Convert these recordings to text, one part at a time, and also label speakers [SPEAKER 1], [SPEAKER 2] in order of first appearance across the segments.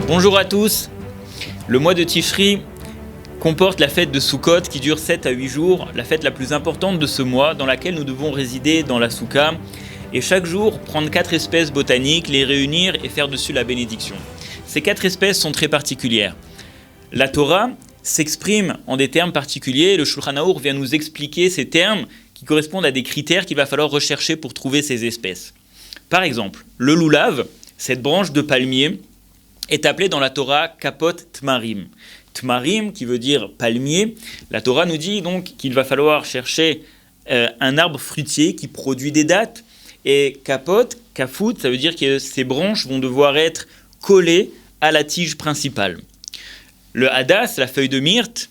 [SPEAKER 1] Bonjour à tous. Le mois de Tishri comporte la fête de Sukkot qui dure 7 à 8 jours, la fête la plus importante de ce mois dans laquelle nous devons résider dans la Souka et chaque jour prendre 4 espèces botaniques, les réunir et faire dessus la bénédiction. Ces 4 espèces sont très particulières. La Torah s'exprime en des termes particuliers et le Shulchan Aruch vient nous expliquer ces termes qui correspondent à des critères qu'il va falloir rechercher pour trouver ces espèces. Par exemple, le loulav, cette branche de palmier, est appelé dans la Torah kapot tmarim. Tmarim, qui veut dire palmier, la Torah nous dit donc qu'il va falloir chercher un arbre fruitier qui produit des dattes. Et kapot, kafut, ça veut dire que ces branches vont devoir être collées à la tige principale. Le hadas, la feuille de myrte,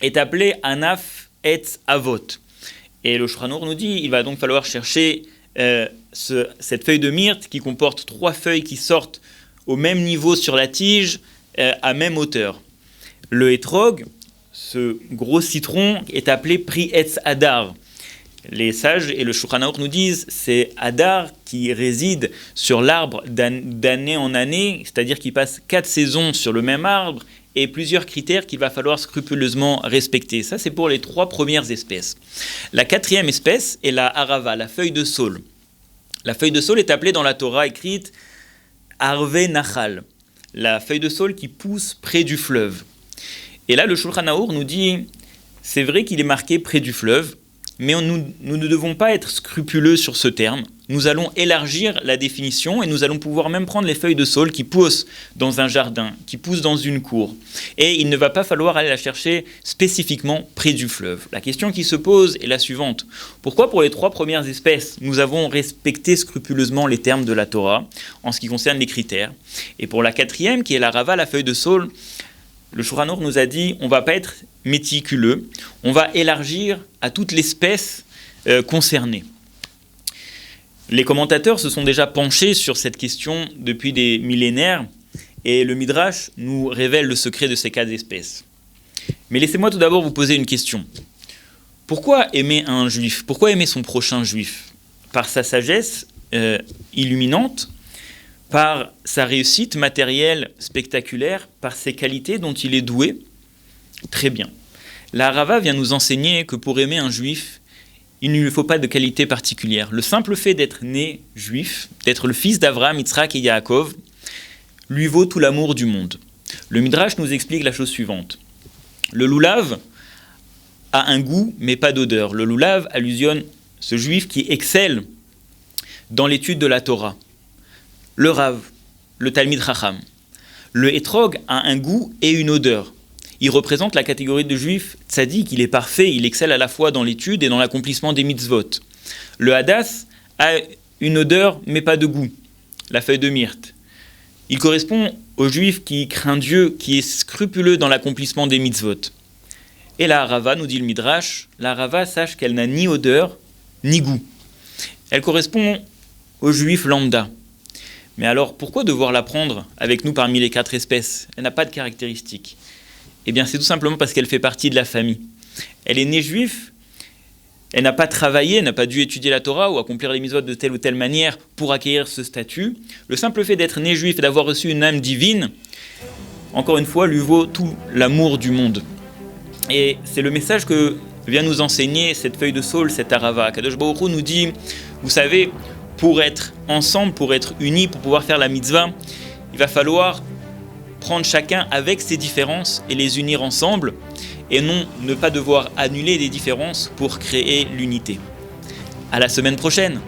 [SPEAKER 1] est appelé anaf etz avot. Et le Shulchan Aruch nous dit qu'il va donc falloir chercher cette feuille de myrte qui comporte 3 feuilles qui sortent au même niveau sur la tige, à même hauteur. Le hétrog, ce gros citron, est appelé pri etz hadar. Les sages et le Shulchan Aruch nous disent c'est hadar qui réside sur l'arbre d'année en année, c'est-à-dire qu'il passe 4 saisons sur le même arbre et plusieurs critères qu'il va falloir scrupuleusement respecter. Ça, c'est pour les 3 premières espèces. La 4e espèce est la harava, la feuille de saule. La feuille de saule est appelée dans la Torah écrite Arve Nachal, la feuille de saule qui pousse près du fleuve. Et là, le Shulchan Aruch nous dit, c'est vrai qu'il est marqué près du fleuve, mais nous ne devons pas être scrupuleux sur ce terme. Nous allons élargir la définition et nous allons pouvoir même prendre les feuilles de saule qui poussent dans un jardin, qui poussent dans une cour. Et il ne va pas falloir aller la chercher spécifiquement près du fleuve. La question qui se pose est la suivante. Pourquoi pour les 3 premières espèces, nous avons respecté scrupuleusement les termes de la Torah en ce qui concerne les critères? Et pour la 4e, qui est la rava, la feuille de saule, le Shulchan Aruch nous a dit on ne va pas être méticuleux, on va élargir à toute l'espèce concernée. Les commentateurs se sont déjà penchés sur cette question depuis des millénaires et le Midrash nous révèle le secret de ces 4 espèces. Mais laissez-moi tout d'abord vous poser une question. Pourquoi aimer un juif? Pourquoi aimer son prochain juif? Par sa sagesse illuminante, par sa réussite matérielle spectaculaire, par ses qualités dont il est doué? Très bien. La Harava vient nous enseigner que pour aimer un juif, il ne lui faut pas de qualité particulière. Le simple fait d'être né juif, d'être le fils d'Avraham, Yitzhak et Yaakov, lui vaut tout l'amour du monde. Le Midrash nous explique la chose suivante. Le loulav a un goût, mais pas d'odeur. Le loulav allusionne ce juif qui excelle dans l'étude de la Torah. Le Rav, le Talmid Chacham. Le hétrog a un goût et une odeur. Il représente la catégorie de juifs tzaddik, il est parfait, il excelle à la fois dans l'étude et dans l'accomplissement des mitzvot. Le hadas a une odeur mais pas de goût, la feuille de myrte. Il correspond au juif qui craint Dieu, qui est scrupuleux dans l'accomplissement des mitzvot. Et la harava, nous dit le Midrash, la harava, sache qu'elle n'a ni odeur ni goût. Elle correspond au juif lambda. Mais alors, pourquoi devoir la prendre avec nous parmi les 4 espèces? Elle n'a pas de caractéristiques. Eh bien, c'est tout simplement parce qu'elle fait partie de la famille. Elle est née juive, elle n'a pas travaillé, elle n'a pas dû étudier la Torah ou accomplir les mitzvot de telle ou telle manière pour acquérir ce statut. Le simple fait d'être née juif et d'avoir reçu une âme divine, encore une fois, lui vaut tout l'amour du monde. Et c'est le message que vient nous enseigner cette feuille de saule, cette harava. Kadosh Baruch Hu nous dit, vous savez, pour être ensemble, pour être unis, pour pouvoir faire la mitzvah, il va falloir prendre chacun avec ses différences et les unir ensemble, et non ne pas devoir annuler les différences pour créer l'unité. À la semaine prochaine.